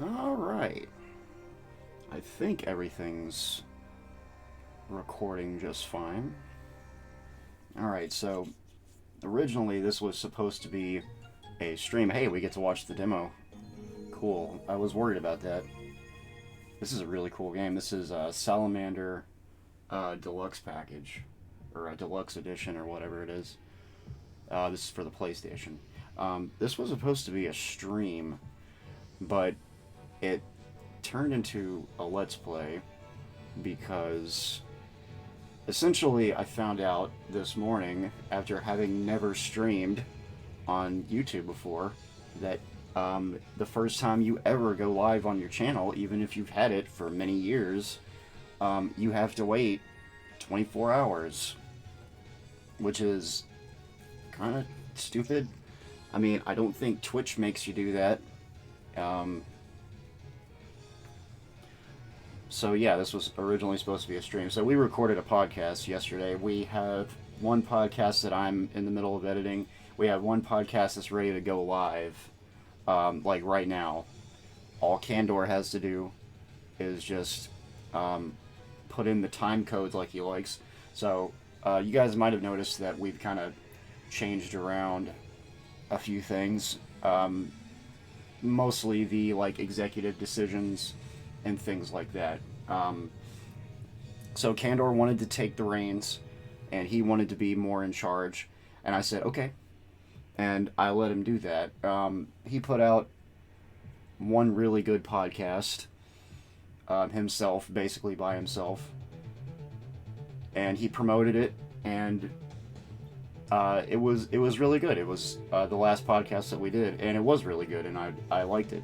Alright. I think everything's recording just fine. Alright, so originally this was supposed to be a stream. Hey, we get to watch the demo. Cool. I was worried about that. This is a really cool game. This is a Salamander Deluxe Package, or a Deluxe Edition, or whatever it is. This is for the PlayStation. This was supposed to be a stream, but it turned into a Let's Play because essentially I found out this morning, after having never streamed on YouTube before, that the first time you ever go live on your channel, even if you've had it for many years, you have to wait 24 hours, which is kind of stupid. I mean, I don't think Twitch makes you do that. So yeah, this was originally supposed to be a stream. So we recorded a podcast yesterday. We have one podcast that I'm in the middle of editing. We have one podcast that's ready to go live, like right now. All Candor has to do is just put in the time codes like he likes. So you guys might have noticed that we've kind of changed around a few things. Mostly the like executive decisions and things like that. So Candor wanted to take the reins, and he wanted to be more in charge, and I said okay, and I let him do that. He put out one really good podcast himself, basically by himself, and he promoted it, and it was really good. It was the last podcast that we did, and it was really good, and I liked it.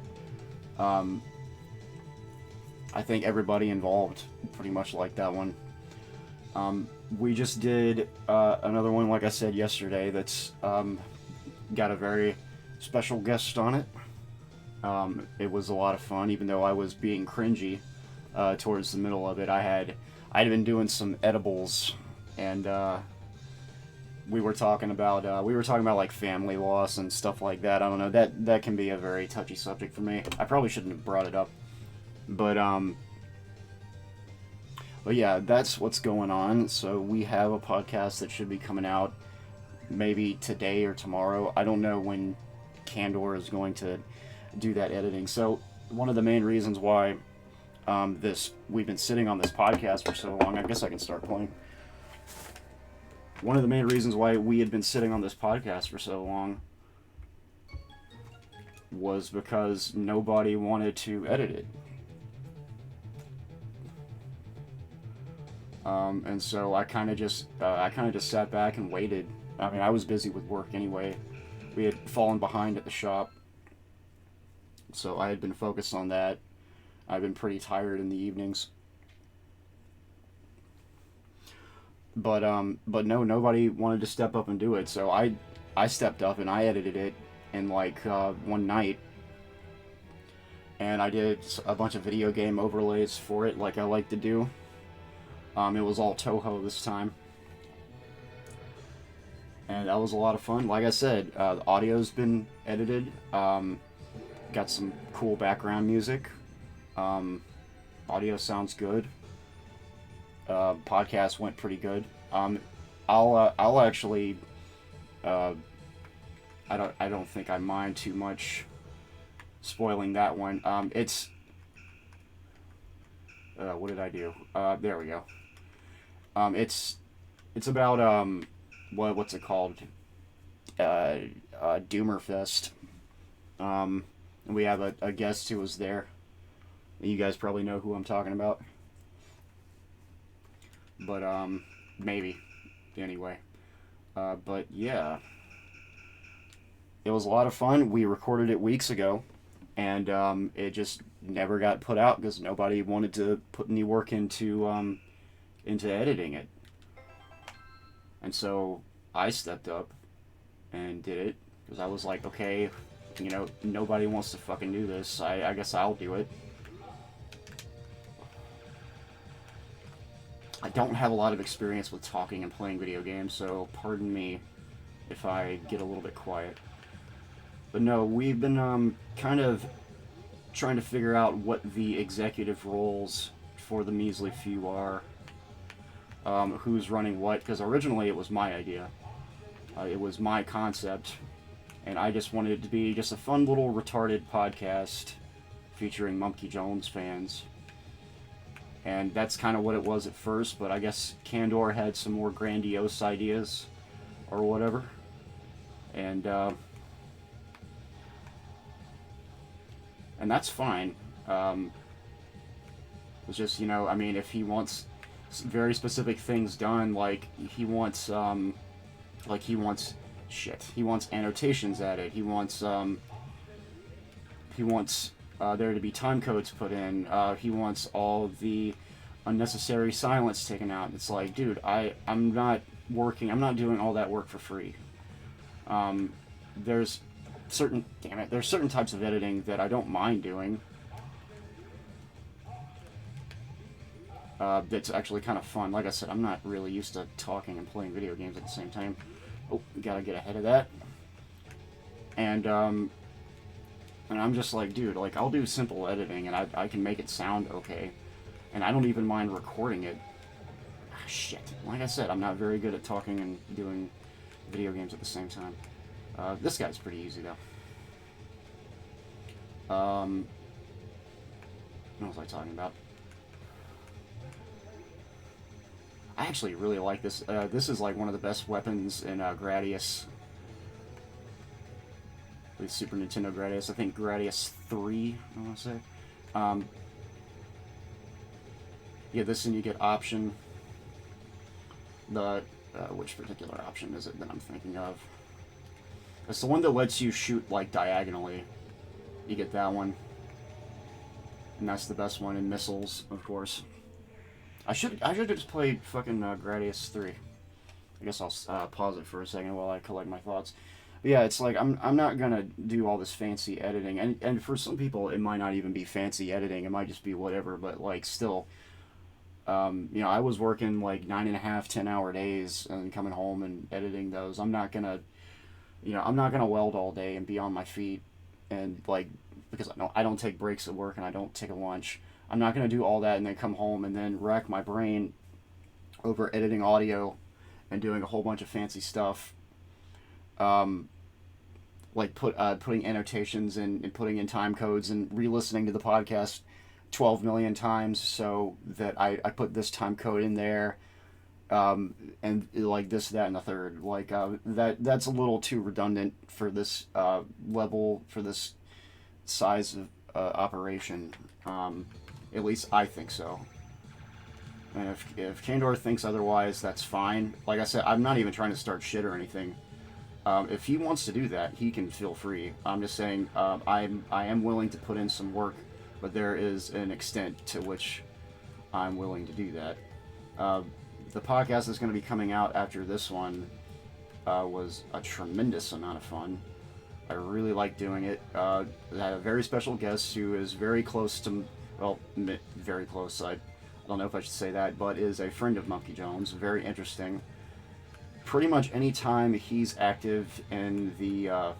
I think everybody involved pretty much liked that one. We just did another one, like I said yesterday, that's got a very special guest on it. It was a lot of fun, even though I was being cringy towards the middle of it. I'd been doing some edibles, and we were talking about like family loss and stuff like that. I don't know, that can be a very touchy subject for me. I probably shouldn't have brought it up. But yeah, that's what's going on. So we have a podcast that should be coming out maybe today or tomorrow. I don't know when Candor is going to do that editing. So one of the main reasons why we've been sitting on this podcast for so long, I guess I can start playing. One of the main reasons why we had been sitting on this podcast for so long was because nobody wanted to edit it. And so I kind of just sat back and waited. I mean, I was busy with work anyway. We had fallen behind at the shop, so I had been focused on that. I've been pretty tired in the evenings. But no, nobody wanted to step up and do it. So I stepped up and I edited it in like one night. And I did a bunch of video game overlays for it, like I like to do. It was all Toho this time. And that was a lot of fun. Like I said, the audio's been edited. Got some cool background music. Audio sounds good. Podcast went pretty good. I'll actually. I don't think I mind too much spoiling that one. It's. What did I do? There we go. It's about what's it called? Doomerfest. And we have a guest who was there. You guys probably know who I'm talking about. But maybe. Anyway. But yeah. It was a lot of fun. We recorded it weeks ago, and it just never got put out because nobody wanted to put any work into editing it. And so I stepped up and did it because I was like, okay, nobody wants to fucking do this. I guess I'll do it. I don't have a lot of experience with talking and playing video games, so pardon me if I get a little bit quiet. But no, we've been kind of trying to figure out what the executive roles for the measly few are. Who's running what, because originally it was my idea. It was my concept, and I just wanted it to be just a fun little retarded podcast featuring Monkey Jones fans. And that's kind of what it was at first, but I guess Candor had some more grandiose ideas, or whatever. And that's fine. It's just, you know, I mean, if he wants very specific things done, like he wants he wants annotations added. He wants there to be time codes put in. He wants all of the unnecessary silence taken out. It's like, dude, I'm not doing all that work for free. There's certain types of editing that I don't mind doing. That's actually kind of fun. Like I said, I'm not really used to talking and playing video games at the same time. Oh, gotta get ahead of that. And I'm just like, dude, like, I'll do simple editing, and I can make it sound okay. And I don't even mind recording it. Ah, shit. Like I said, I'm not very good at talking and doing video games at the same time. This guy's pretty easy, though. What was I talking about? I actually really like this. This is like one of the best weapons in Gradius. The Super Nintendo Gradius. I think Gradius 3, I want to say. Yeah, this and you get option. Which particular option is it that I'm thinking of? It's the one that lets you shoot, like, diagonally. You get that one. And that's the best one in missiles, of course. I should just play fucking Gradius 3. I guess I'll pause it for a second while I collect my thoughts. But yeah, it's like I'm not gonna do all this fancy editing, and for some people it might not even be fancy editing. It might just be whatever. But like still, you know, I was working like 9.5, 10-hour days and coming home and editing those. I'm not gonna weld all day and be on my feet, and like, because I don't take breaks at work and I don't take a lunch. I'm not going to do all that and then come home and then rack my brain over editing audio and doing a whole bunch of fancy stuff. Like putting annotations and putting in time codes and re-listening to the podcast 12 million times so that I put this time code in there, and like this, that, and the third. Like that's a little too redundant for this level, for this size of operation. At least I think so. And if Kandor thinks otherwise, that's fine. Like I said, I'm not even trying to start shit or anything. If he wants to do that, he can feel free. I'm just saying, I am willing to put in some work, but there is an extent to which I'm willing to do that. The podcast that's going to be coming out after this one was a tremendous amount of fun. I really like doing it. I had a very special guest who is very close to, well, very close. I don't know if I should say that, but is a friend of Monkey Jones. Very interesting. Pretty much any time he's active in the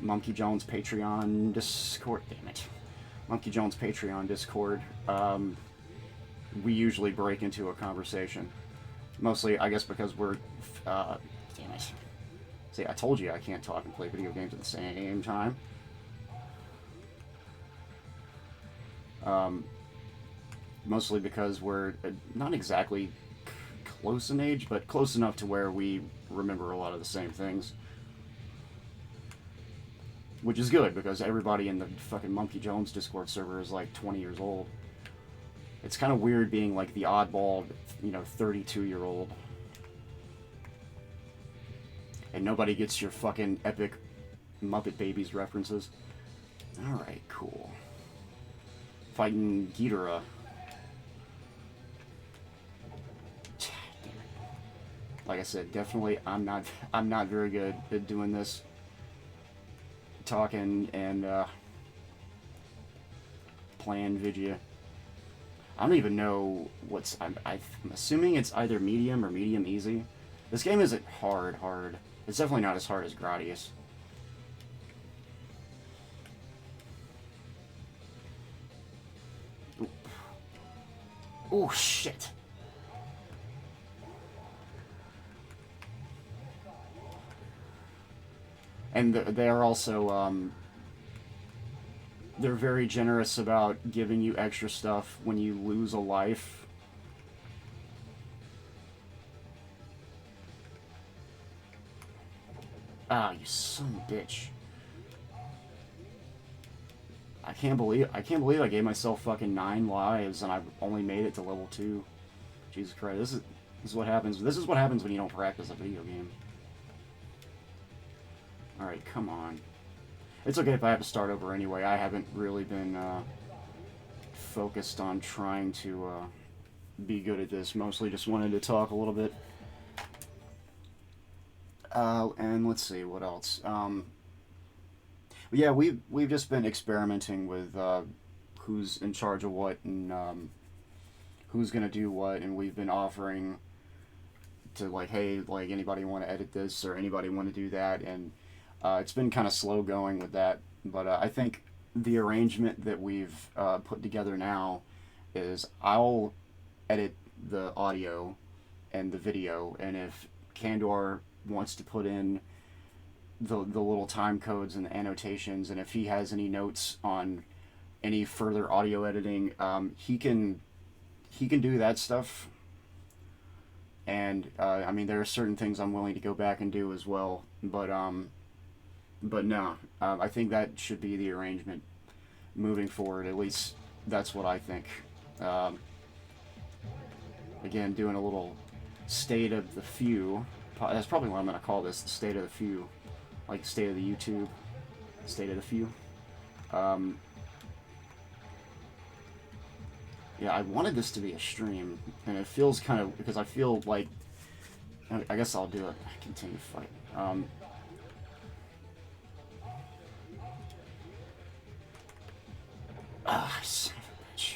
Monkey Jones Patreon Discord, Monkey Jones Patreon Discord, we usually break into a conversation. Mostly, I guess, because we're, See, I told you I can't talk and play video games at the same time. Mostly because we're not exactly close in age, but close enough to where we remember a lot of the same things. Which is good, because everybody in the fucking Monkey Jones Discord server is like 20 years old. It's kind of weird being like the oddball, 32-year-old. And nobody gets your fucking epic Muppet Babies references. Alright, cool. Fighting Ghidorah. Like I said, definitely I'm not very good at doing this. Talking and playing video. I don't even know what's... I'm assuming it's either medium or medium easy. This game isn't hard. It's definitely not as hard as Gradius. Oh, shit. And they're also, they're very generous about giving you extra stuff when you lose a life. Ah, you son of a bitch. I can't believe I gave myself fucking 9 lives and I've only made it to level 2. Jesus Christ, this is what happens. This is what happens when you don't practice a video game. Alright, come on. It's okay if I have to start over anyway. I haven't really been focused on trying to be good at this. Mostly just wanted to talk a little bit. And let's see, what else? Yeah, we've just been experimenting with who's in charge of what and who's gonna do what, and we've been offering to like, hey, like anybody want to edit this or anybody want to do that, and it's been kind of slow going with that. But I think the arrangement that we've put together now is I'll edit the audio and the video, and if Candor wants to put in the little time codes and the annotations, and if he has any notes on any further audio editing, he can do that stuff. And I mean, there are certain things I'm willing to go back and do as well, but no, I think that should be the arrangement moving forward. At least that's what I think. Again, doing a little state of the few. That's probably what I'm going to call this, the state of the few. Like state of the YouTube, state of the few. Yeah, I wanted this to be a stream, and it feels kind of, because I feel like, I guess I'll do it. Continue fight. Son of a bitch.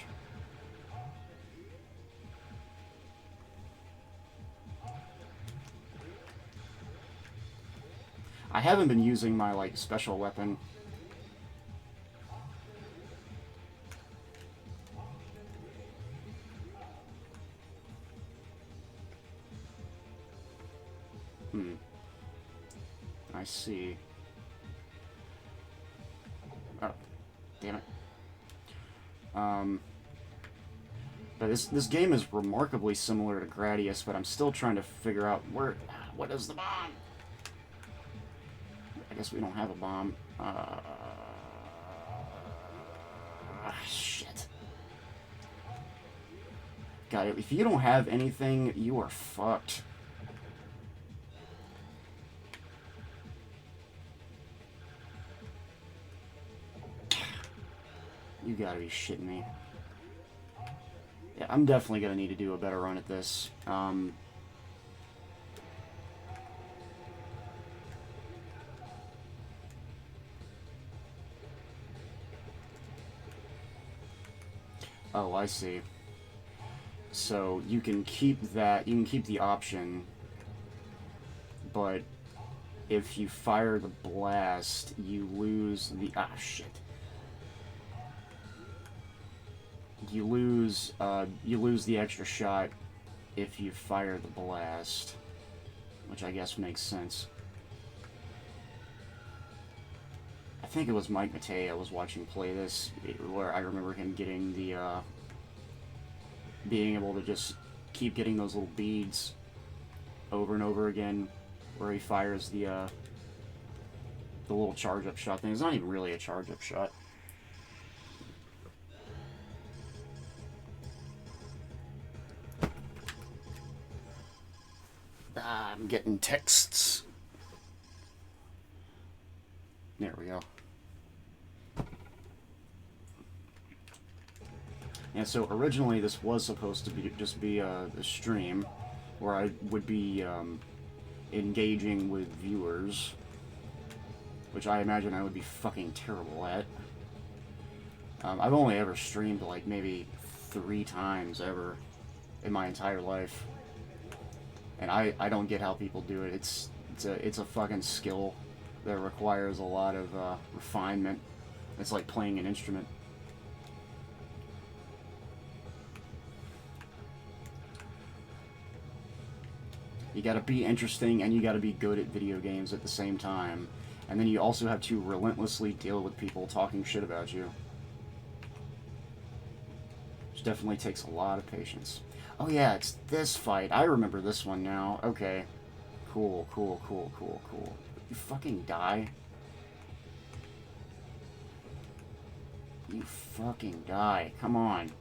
I haven't been using my, like, special weapon. I see. Oh, damn it. But this game is remarkably similar to Gradius, but I'm still trying to figure out what is the bomb? I guess we don't have a bomb. Shit. God, if you don't have anything, you are fucked. You gotta be shitting me. Yeah, I'm definitely gonna need to do a better run at this. Oh, I see. So you can keep that, you can keep the option, but if you fire the blast, you lose the, shit. You lose the extra shot if you fire the blast, which I guess makes sense. I think it was Mike Matei I was watching play this, where I remember him getting the, being able to just keep getting those little beads over and over again, where he fires the little charge-up shot thing. It's not even really a charge-up shot. I'm getting texts. There we go. Yeah, so originally this was supposed to be just be a stream where I would be engaging with viewers, which I imagine I would be fucking terrible at. I've only ever streamed like maybe 3 times ever in my entire life. And I don't get how people do it. It's a fucking skill that requires a lot of refinement. It's like playing an instrument. You gotta be interesting and you gotta be good at video games at the same time. And then you also have to relentlessly deal with people talking shit about you. Which definitely takes a lot of patience. Oh yeah, it's this fight. I remember this one now. Okay. Cool, cool, cool, cool, cool. You fucking die? You fucking die. Come on.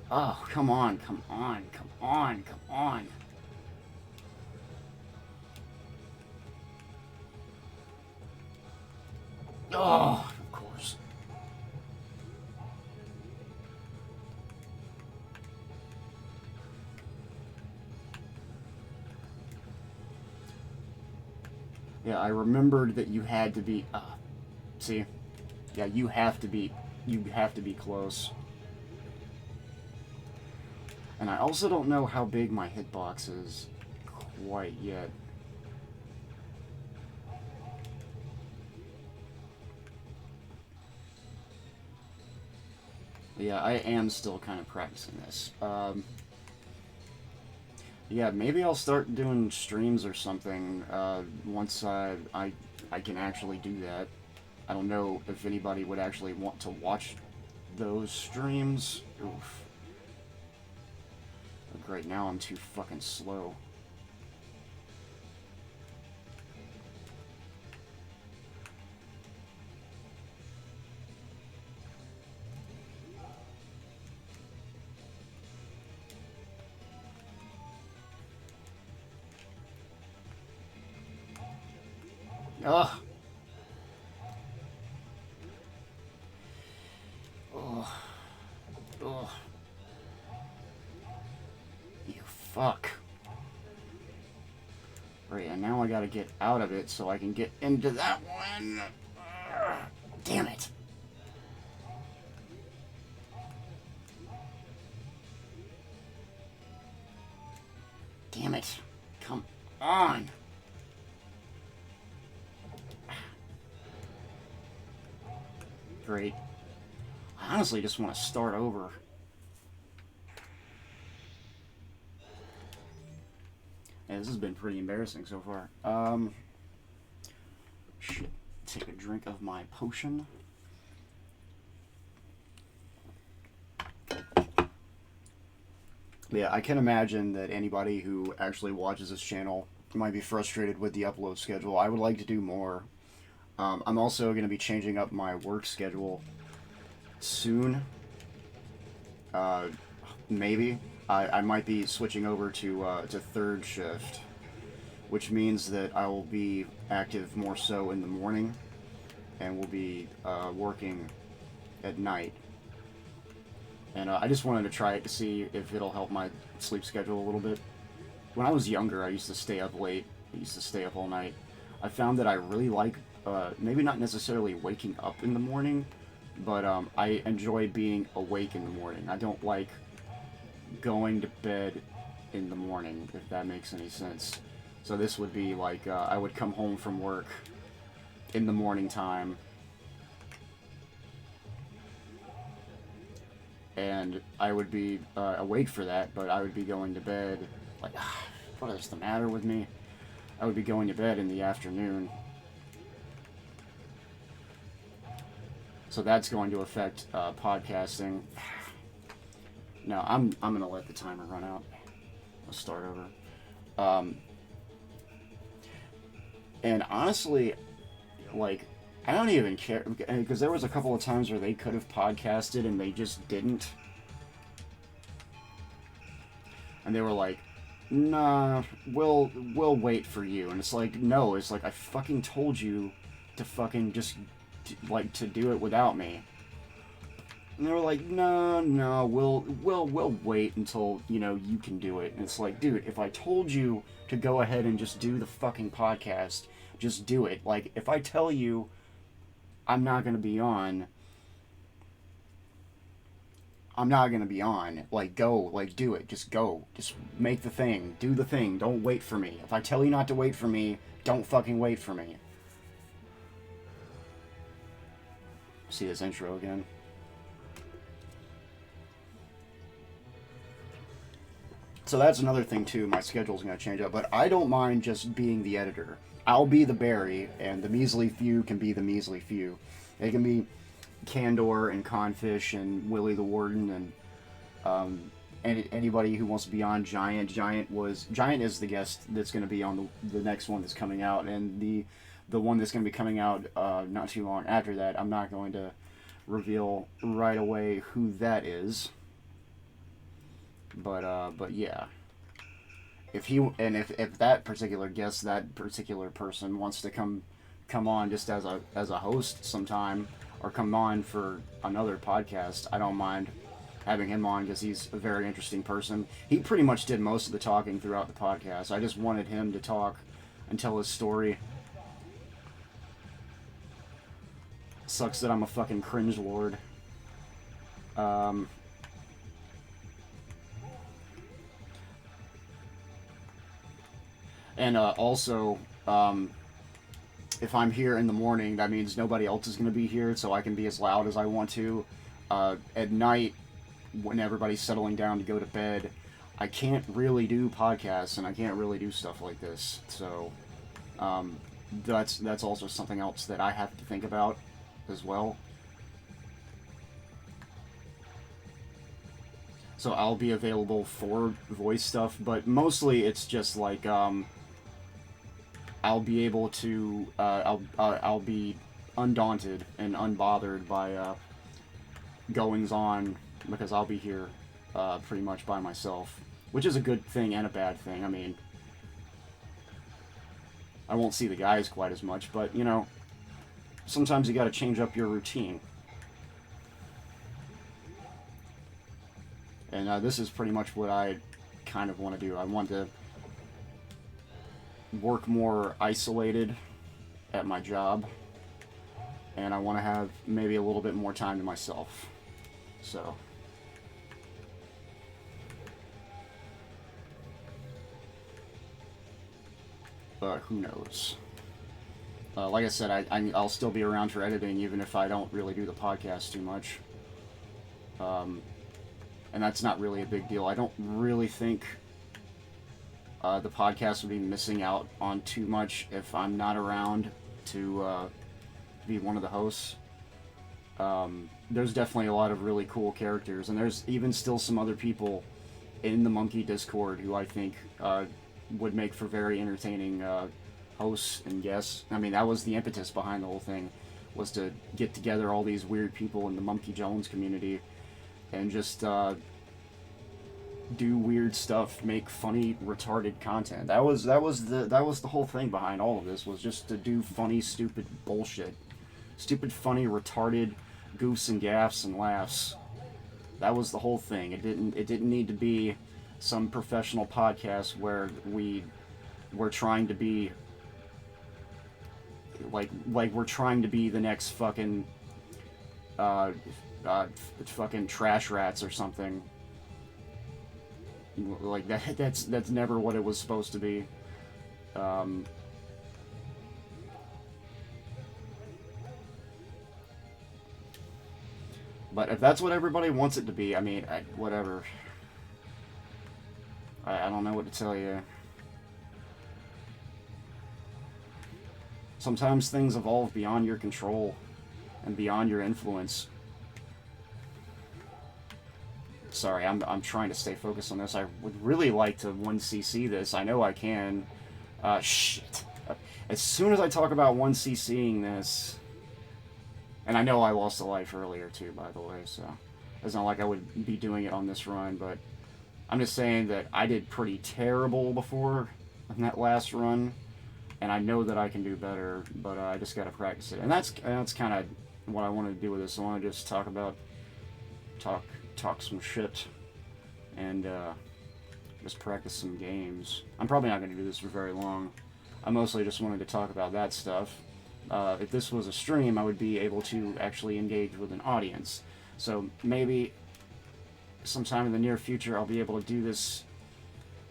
Oh, come on, come on, come on, come on. Oh, of course. Yeah, I remembered that you had to be... see? Yeah, you have to be close. And I also don't know how big my hitbox is quite yet. Yeah, I am still kind of practicing this. Yeah, maybe I'll start doing streams or something once I can actually do that. I don't know if anybody would actually want to watch those streams. Oof. But great, now I'm too fucking slow. Ugh. Ugh. Ugh. You fuck. Right, and now I gotta get out of it so I can get into that one. Ugh. Damn it. Damn it. Come on. Great. I honestly just want to start over. Yeah, this has been pretty embarrassing so far. Shit. Take a drink of my potion. Yeah, I can imagine that anybody who actually watches this channel might be frustrated with the upload schedule. I would like to do more. I'm also going to be changing up my work schedule soon. Maybe. I might be switching over to third shift, which means that I will be active more so in the morning and will be working at night. And I just wanted to try it to see if it'll help my sleep schedule a little bit. When I was younger, I used to stay up late. I used to stay up all night. I found that I really like, maybe not necessarily waking up in the morning, but I enjoy being awake in the morning. I don't like going to bed in the morning, if that makes any sense. So this would be like, I would come home from work in the morning time, and I would be awake for that, but I would be going to bed, like, what is the matter with me? I would be going to bed in the afternoon. So that's going to affect podcasting. No, I'm gonna let the timer run out. Let's start over. And honestly, like, I don't even care, because there was a couple of times where they could have podcasted and they just didn't. And they were like, nah, we'll wait for you. And it's like, no, it's like, I fucking told you to fucking just, like, to do it without me. And they were like, no, we'll wait until, you know, you can do it. And it's like, dude, if I told you to go ahead and just do the fucking podcast, just do it. Like, if I tell you I'm not gonna be on, I'm not gonna be on. Like, go, like, do it. Just go. Just make the thing. Do the thing. Don't wait for me. If I tell you not to wait for me, don't fucking wait for me. See this intro again. So that's another thing too. My schedule's going to change up, but I don't mind just being the editor. I'll be the Barry, and the measly few can be the measly few. It can be Candor and Confish and Willie the Warden and anybody who wants to be on Giant. Giant is the guest that's going to be on the next one that's coming out, and the one that's going to be coming out not too long after that. I'm not going to reveal right away who that is. But yeah, if that particular guest, that particular person wants to come on just as a host sometime, or come on for another podcast, I don't mind having him on because he's a very interesting person. He pretty much did most of the talking throughout the podcast. I just wanted him to talk and tell his story. Sucks that I'm a fucking cringe lord. And also, if I'm here in the morning, that means nobody else is going to be here, so I can be as loud as I want to. At night, when everybody's settling down to go to bed, I can't really do podcasts, and I can't really do stuff like this. So that's also something else that I have to think about as well. So I'll be available for voice stuff, but mostly it's just like I'll be able to I'll be undaunted and unbothered by goings on, because I'll be here pretty much by myself, which is a good thing and a bad thing. I mean, I won't see the guys quite as much, but you know, sometimes you got to change up your routine. And this is pretty much what I kind of want to do. I want to work more isolated at my job, and I want to have maybe a little bit more time to myself. So but who knows? Like I said, I'll still be around for editing, even if I don't really do the podcast too much. And that's not really a big deal. I don't really think the podcast would be missing out on too much if I'm not around to be one of the hosts. There's definitely a lot of really cool characters, and there's even still some other people in the Monkey Discord who I think would make for very entertaining hosts and guests. I mean, that was the impetus behind the whole thing, was to get together all these weird people in the Monkey Jones community and just do weird stuff, make funny, retarded content. That was the whole thing behind all of this, was just to do funny, stupid bullshit, stupid, funny, retarded goofs and gaffs and laughs. That was the whole thing. It didn't need to be some professional podcast where we're trying to be like we're trying to be the next fucking fucking Trash Rats or something. Like that's never what it was supposed to be. But if that's what everybody wants it to be, I mean, whatever. I don't know what to tell you. Sometimes things evolve beyond your control and beyond your influence. Sorry, I'm trying to stay focused on this. I would really like to 1cc this. I know I can. Shit. As soon as I talk about 1ccing this... And I know I lost a life earlier too, by the way, so... It's not like I would be doing it on this run, but... I'm just saying that I did pretty terrible before in that last run. And I know that I can do better, but I just gotta practice it. And that's kind of what I want to do with this. I want to just talk some shit, and just practice some games. I'm probably not going to do this for very long. I mostly just wanted to talk about that stuff. If this was a stream, I would be able to actually engage with an audience. So maybe sometime in the near future I'll be able to do this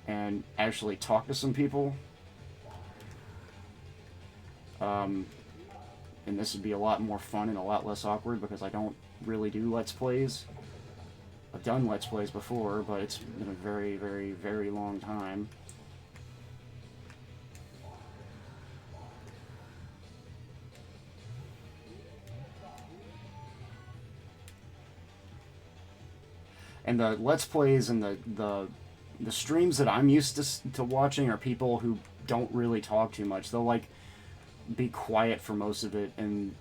and actually talk to some people. And this would be a lot more fun and a lot less awkward, because I don't really do Let's Plays. I've done Let's Plays before, but it's been a very, very, very long time. And the Let's Plays and the streams that I'm used to watching are people who don't really talk too much. They'll, like, be quiet for most of it and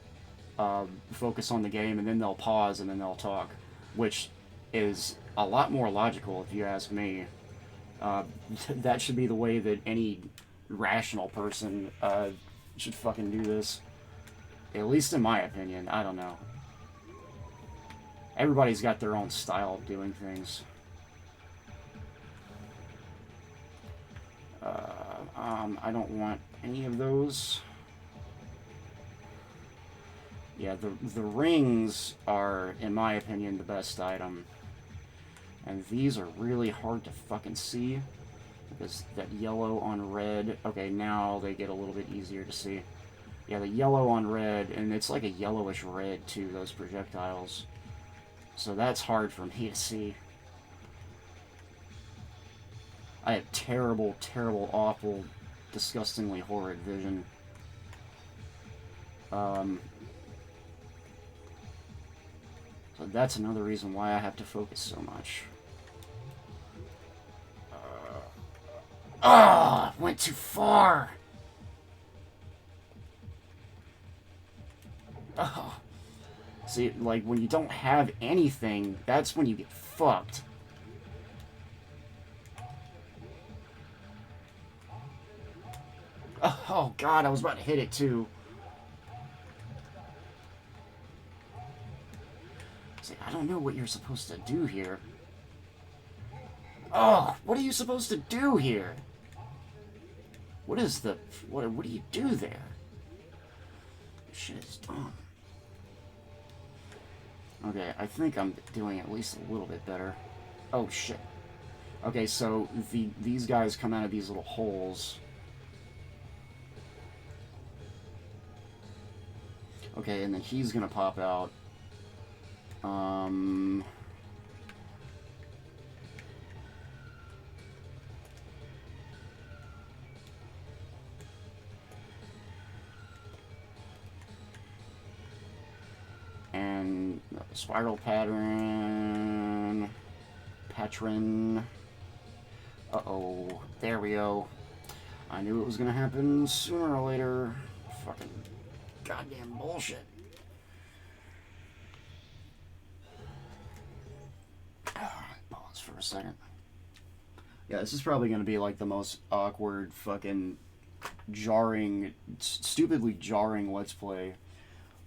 focus on the game, and then they'll pause and then they'll talk, which is a lot more logical if you ask me. That should be the way that any rational person should fucking do this. At least in my opinion. I don't know. Everybody's got their own style of doing things. I don't want any of those. Yeah, the rings are, in my opinion, the best item. And these are really hard to fucking see. Because that yellow on red... Okay, now they get a little bit easier to see. Yeah, the yellow on red, and it's like a yellowish red, too, those projectiles. So that's hard for me to see. I have terrible, terrible, awful, disgustingly horrid vision. So that's another reason why I have to focus so much. Went too far! Oh. See, like, when you don't have anything, that's when you get fucked. Oh, God, I was about to hit it, too. See, I don't know what you're supposed to do here. Oh, what are you supposed to do here? What is the... What do you do there? This shit is dumb. Okay, I think I'm doing at least a little bit better. Oh, shit. Okay, so these guys come out of these little holes. Okay, and then he's gonna pop out. And spiral patron. Uh-oh. There we go. I knew it was gonna happen sooner or later. Fucking goddamn bullshit. Pause for a second. Yeah, this is probably gonna be like the most awkward, fucking jarring, stupidly jarring Let's Play.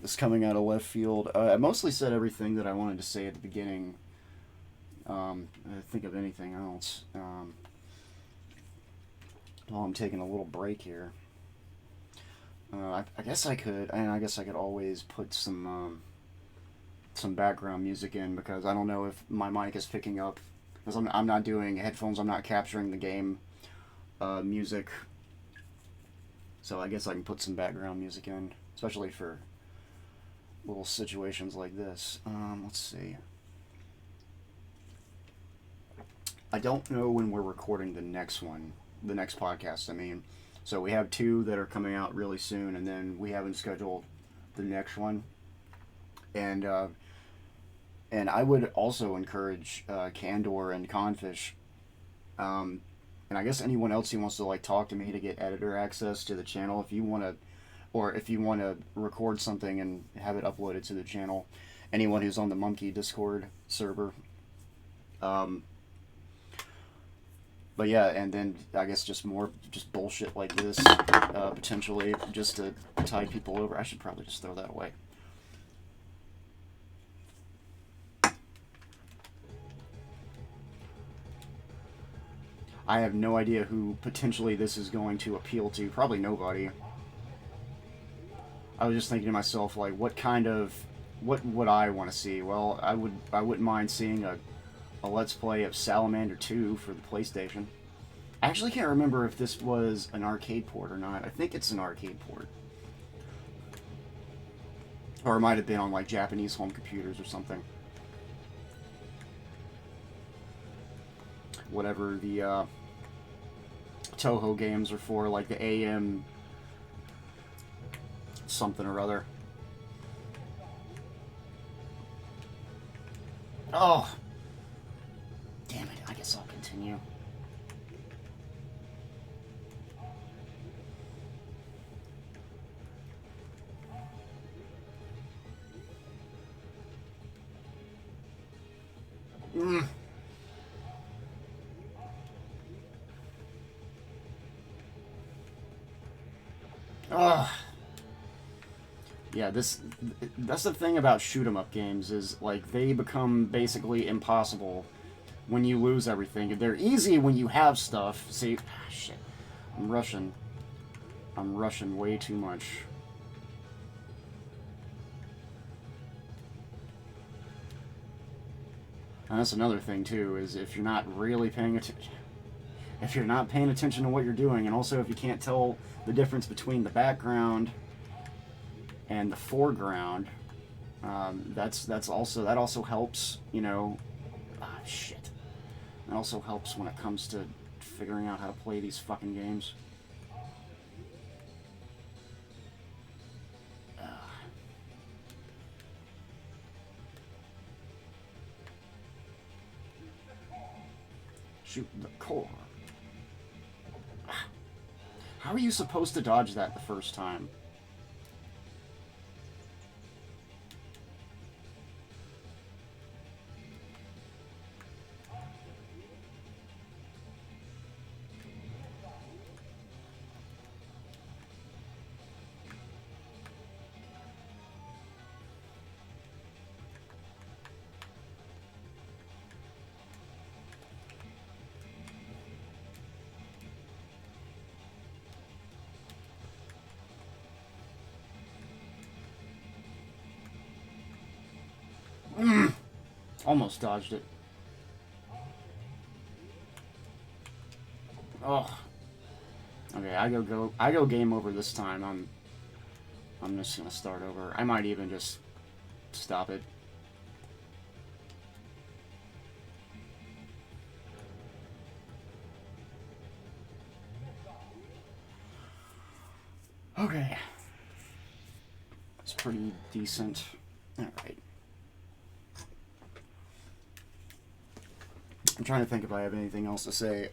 This coming out of left field. I mostly said everything that I wanted to say at the beginning. I think of anything else. While I'm taking a little break here. I guess I could, and I guess I could always put some background music in, because I don't know if my mic is picking up, because I'm not doing headphones, I'm not capturing the game music, so I guess I can put some background music in, especially for little situations like this. Let's see. I don't know when we're recording the next one, the next podcast, I mean. So we have 2 that are coming out really soon, and then we haven't scheduled the next one. And I would also encourage Candor and Confish, and I guess anyone else who wants to like talk to me to get editor access to the channel, if you want to, or if you want to record something and have it uploaded to the channel. Anyone who's on the Monkey Discord server. But yeah, and then I guess just bullshit like this, potentially, just to tide people over. I should probably just throw that away. I have no idea who potentially this is going to appeal to. Probably nobody. I was just thinking to myself, like, what would I want to see? Well, I wouldn't mind seeing a Let's Play of Salamander 2 for the PlayStation. I actually can't remember if this was an arcade port or not. I think it's an arcade port. Or it might have been on, like, Japanese home computers or something. whatever the Toho games are for, like the AM something or other. Oh! Damn it, I guess I'll continue. Ugh. Yeah, that's the thing about shoot 'em up games, is like they become basically impossible when you lose everything. They're easy when you have stuff. See, shit. I'm rushing. I'm rushing way too much. And that's another thing too, is if you're not really paying attention, if you're not paying attention to what you're doing, and also if you can't tell the difference between the background and the foreground, that also helps. You know, shit. It also helps when it comes to figuring out how to play these fucking games. Shoot the core. How are you supposed to dodge that the first time? Almost dodged it. Oh. Okay, I go game over this time. I'm just gonna start over. I might even just stop it. Okay. That's pretty decent. Alright. I'm trying to think if I have anything else to say.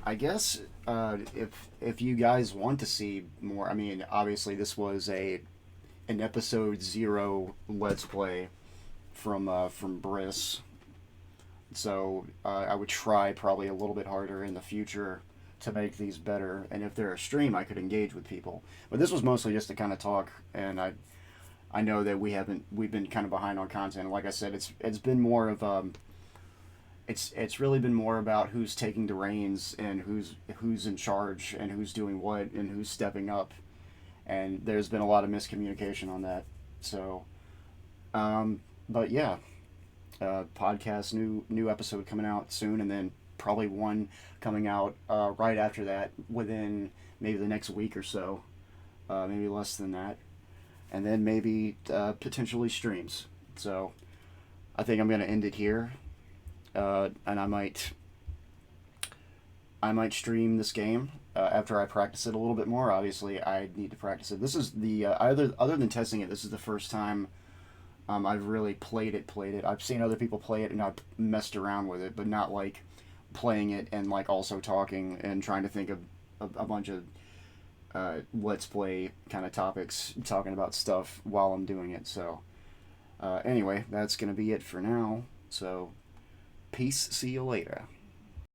I guess if you guys want to see more, I mean, obviously this was an episode 0 Let's Play from Briss, so I would try probably a little bit harder in the future to make these better. And if they're a stream, I could engage with people. But this was mostly just to kind of talk, and I know that we've been kind of behind on content. Like I said, it's been more of it's really been more about who's taking the reins and who's in charge and who's doing what and who's stepping up. And there's been a lot of miscommunication on that. So, but yeah, podcast new episode coming out soon, and then probably one coming out right after that within maybe the next week or so, maybe less than that. And then maybe potentially streams. So I think I'm going to end it here. And I might stream this game after I practice it a little bit more. Obviously, I need to practice it. This is the other than testing it, this is the first time I've really played it. I've seen other people play it, and I've messed around with it, but not like playing it and like also talking and trying to think of a bunch of Let's Play kind of topics, talking about stuff while I'm doing it. So anyway, that's going to be it for now. So peace, see you later.